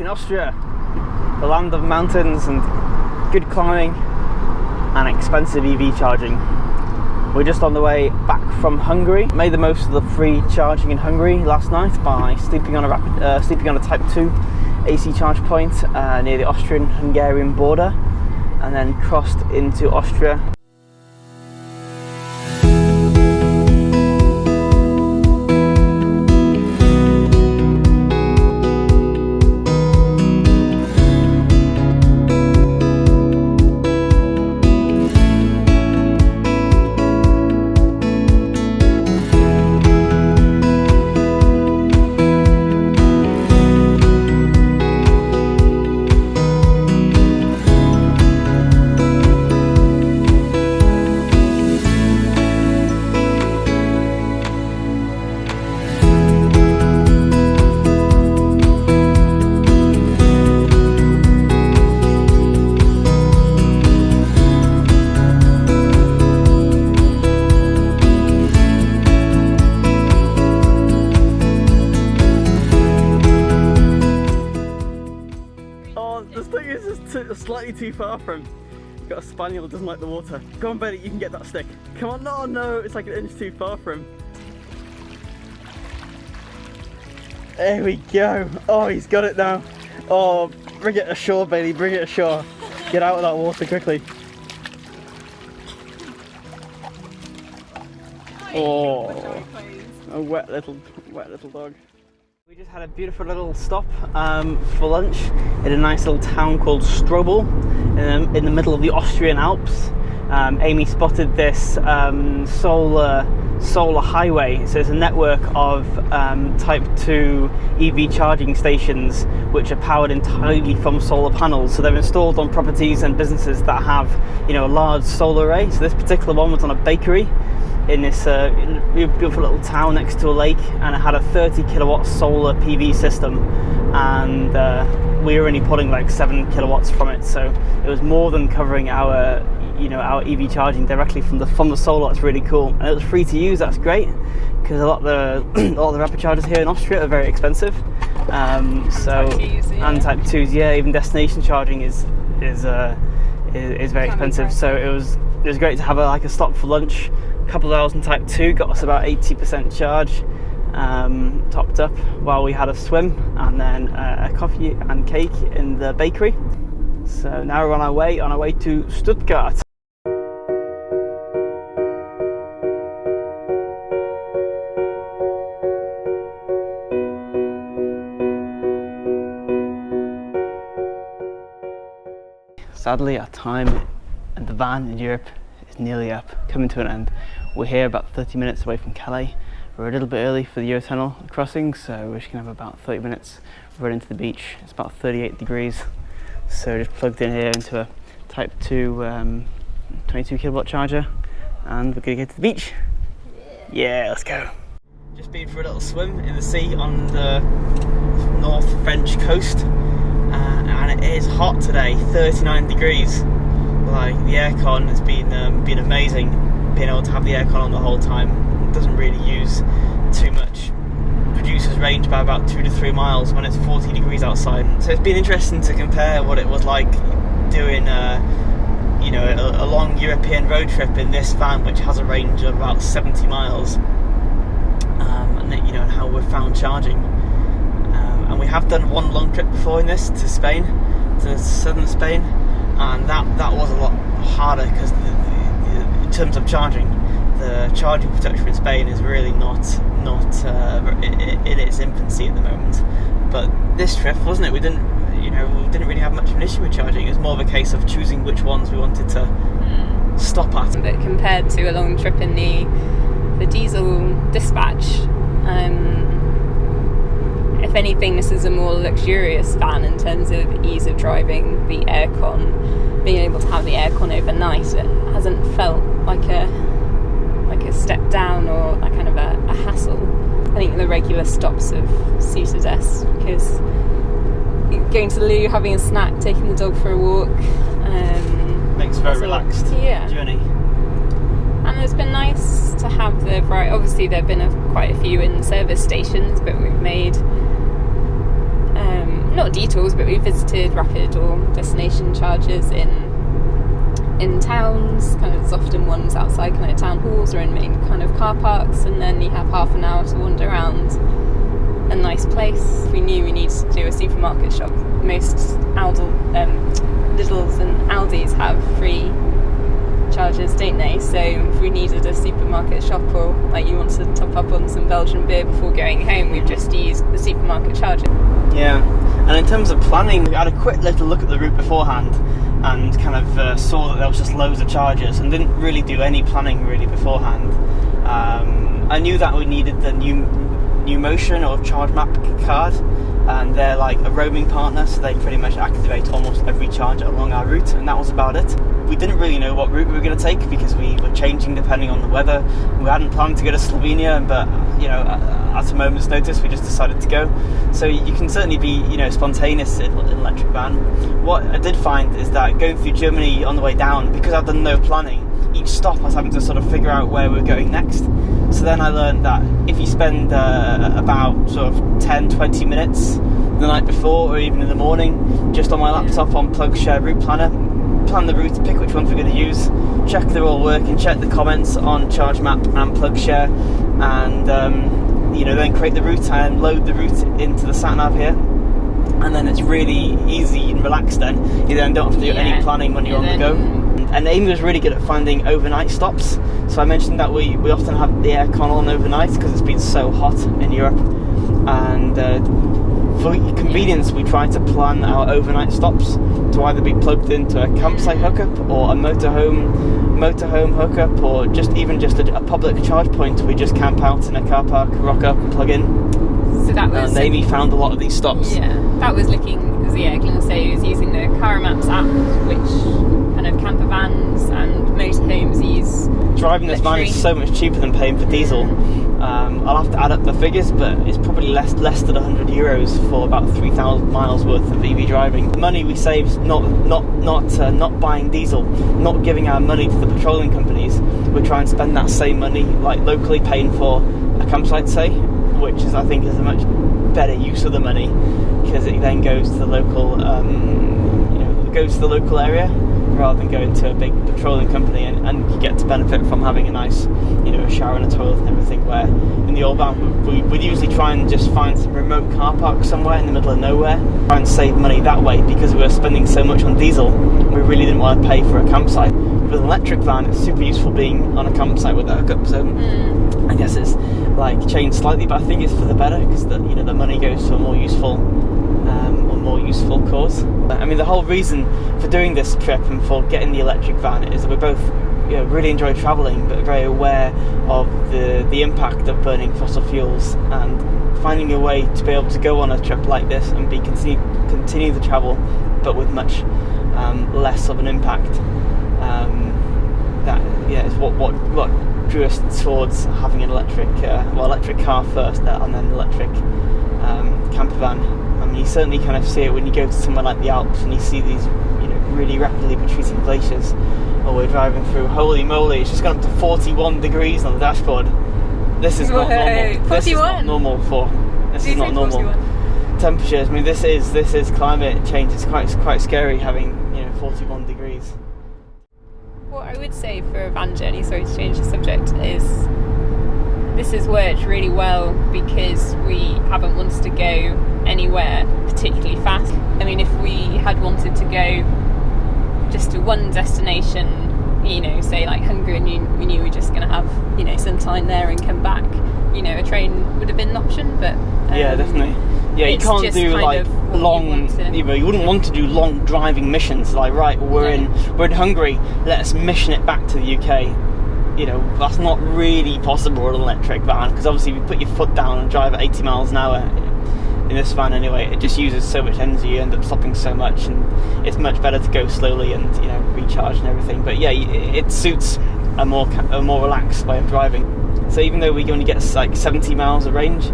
in Austria, the land of mountains and good climbing and expensive EV charging. We're just on the way back from Hungary. Made the most of the free charging in Hungary last night by sleeping on a Type 2 AC charge point near the Austrian-Hungarian border, and then crossed into Austria. Slightly too far from. Got a spaniel that doesn't like the water. Go on, Betty, you can get that stick. Come on, no, it's like an inch too far from. There we go. Oh, he's got it now. Oh, bring it ashore, Bailey, bring it ashore. Get out of that water quickly. Oh, a wet little dog. We just had a beautiful little stop for lunch in a nice little town called Strobel in the middle of the Austrian Alps. Amy spotted this solar highway. So it's a network of Type 2 EV charging stations which are powered entirely from solar panels. So they're installed on properties and businesses that have, you know, a large solar array. So this particular one was on a bakery in this beautiful little town next to a lake, and it had a 30 kilowatt solar PV system, and we were only pulling like 7 kilowatts from it, so it was more than covering our our EV charging directly from the solar. It's really cool, and it was free to use. That's great, because a lot of the rapid chargers here in Austria are very expensive. And Type 2s, yeah, even destination charging is very expensive. So it was great to have a stop for lunch. A couple of hours in Type 2 got us about 80% charge, topped up while we had a swim, and then a coffee and cake in the bakery. So now we're on our way to Stuttgart. Sadly, our time at the van in Europe is nearly up, coming to an end. We're here about 30 minutes away from Calais. We're a little bit early for the Eurotunnel crossing, so we're just going to have about 30 minutes running to the beach. It's about 38 degrees, so just plugged in here into a Type 2 22 kilowatt charger, and we're going to get to the beach. Yeah, let's go. Just been for a little swim in the sea on the North French coast, and it is hot today, 39 degrees. Like, the aircon has been amazing, being able to have the aircon on the whole time. It doesn't really use too much. Reduces range by about 2 to 3 miles when it's 40 degrees outside. So it's been interesting to compare what it was like doing a long European road trip in this van, which has a range of about 70 miles, and how we've found charging. And we have done one long trip before in this to Spain, to southern Spain, and that was a lot harder because in terms of charging, the charging infrastructure in Spain is really not in its infancy at the moment. But this trip, wasn't it? We didn't really have much of an issue with charging. It was more of a case of choosing which ones we wanted to stop at. But compared to a long trip in the diesel dispatch, if anything, this is a more luxurious van in terms of ease of driving, the aircon, being able to have the aircon overnight. It hasn't felt like a step down or a kind of a hassle. I think the regular stops have suited us, because going to the loo, having a snack, taking the dog for a walk, makes a very relaxed journey. And it's been nice to have the variety. Obviously there have been quite a few in service stations, but we've made not detours, but we visited rapid or destination chargers in towns. Kind of, there's often ones outside kind of town halls or in main kind of car parks, and then you have half an hour to wander around a nice place. We knew we needed to do a supermarket shop. Most Lidl's and Aldi's have free chargers, don't they? So if we needed a supermarket shop, or like you want to top up on some Belgian beer before going home, we've just used the supermarket charger. Yeah, and in terms of planning, we had a quick little look at the route beforehand and kind of saw that there was just loads of chargers, and didn't really do any planning really beforehand. I knew that we needed the new Motion or Charge Map card, and they're like a roaming partner, so they pretty much activate almost every charger along our route, and that was about it. We didn't really know what route we were going to take because we were changing depending on the weather. We hadn't planned to go to Slovenia, but at a moment's notice we just decided to go. So you can certainly be spontaneous in an electric van. What I did find is that going through Germany on the way down, because I've done no planning, each stop I was having to sort of figure out where we're going next. So then I learned that if you spend about sort of 10-20 minutes the night before or even in the morning just on my laptop on PlugShare Route Planner, plan the route, pick which ones we're going to use, check they're all working, check the comments on Charge Map and PlugShare, and then create the route and load the route into the sat nav here, and then it's really easy and relaxed. Then you then don't have to do any planning when you're on the go. And Amy was really good at finding overnight stops. So I mentioned that we often have the aircon on overnight because it's been so hot in Europe, and for convenience we try to plan our overnight stops to either be plugged into a campsite hookup or a motorhome hookup, or just a public charge point. We just camp out in a car park, rock up and plug in. So that was... And Amy found a lot of these stops. Yeah, that was Glenn said he was using the Car Maps app, which kind of camper vans and motorhomes use. Driving this van is so much cheaper than paying for diesel. I'll have to add up the figures, but it's probably less than €100 for about 3,000 miles worth of EV driving. The money we save not buying diesel, not giving our money to the petroleum companies. We try and spend that same money like locally paying for a campsite, say, which is I think is a much better use of the money, because it then goes to the local area rather than going to a big petroleum company, and you get to benefit from having a nice a shower and a toilet and everything, where in the old van we'd usually try and just find some remote car park somewhere in the middle of nowhere, try and save money that way, because we were spending so much on diesel we really didn't want to pay for a campsite. With an electric van it's super useful being on a campsite with a hookup, so I guess it's like changed slightly, but I think it's for the better, because the money goes to a more useful cause. I mean, the whole reason for doing this trip and for getting the electric van is that we both really enjoy travelling, but very aware of the impact of burning fossil fuels, and finding a way to be able to go on a trip like this and continue the travel, but with much less of an impact. Is what drew us towards having an electric car first, and then an electric camper van. I mean, you certainly kind of see it when you go to somewhere like the Alps and you see these really rapidly retreating glaciers, or we're driving through, holy moly, it's just gone up to 41 degrees on the dashboard. This is not normal. 41? This is not normal This is not normal 41? Temperatures. I mean, this is climate change. It's quite scary having 41 degrees. What I would say for a van journey, sorry to change the subject, is this has worked really well because we haven't wanted to go anywhere particularly fast. I mean, if we had wanted to go just to one destination, say like Hungary, and we knew we were just going to have some time there and come back, a train would have been an option. But yeah, definitely. Yeah, you can't do like long. You wouldn't want to do long driving missions. Like, right, we're in Hungary. Let us mission it back to the UK. That's not really possible with an electric van, because obviously if you put your foot down and drive at 80 miles an hour in this van anyway, it just uses so much energy. You end up stopping so much, and it's much better to go slowly and recharge and everything. But yeah, it suits a more relaxed way of driving. So even though we only get like 70 miles of range,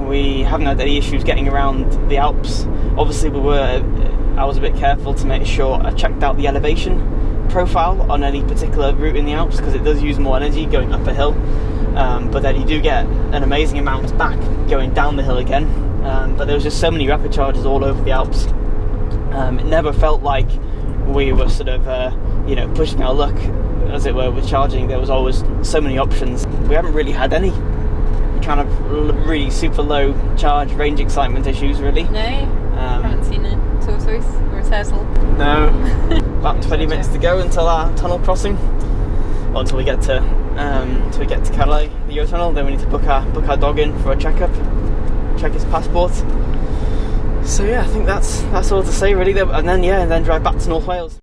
we haven't had any issues getting around the Alps. Obviously I was a bit careful to make sure I checked out the elevation profile on any particular route in the Alps, because it does use more energy going up a hill, but then you do get an amazing amount back going down the hill again. but there was just so many rapid chargers all over the Alps. It never felt like we were sort of pushing our luck, as it were, with charging. There was always so many options. We haven't really had any kind of really super low charge range excitement issues, really. No, haven't seen a tortoise or a turtle. No. About 20 minutes to go until our tunnel crossing. Well, until we get to Calais, the Eurotunnel. Then we need to book our dog in for a checkup, check his passport. So yeah, I think that's all to say really. And then drive back to North Wales.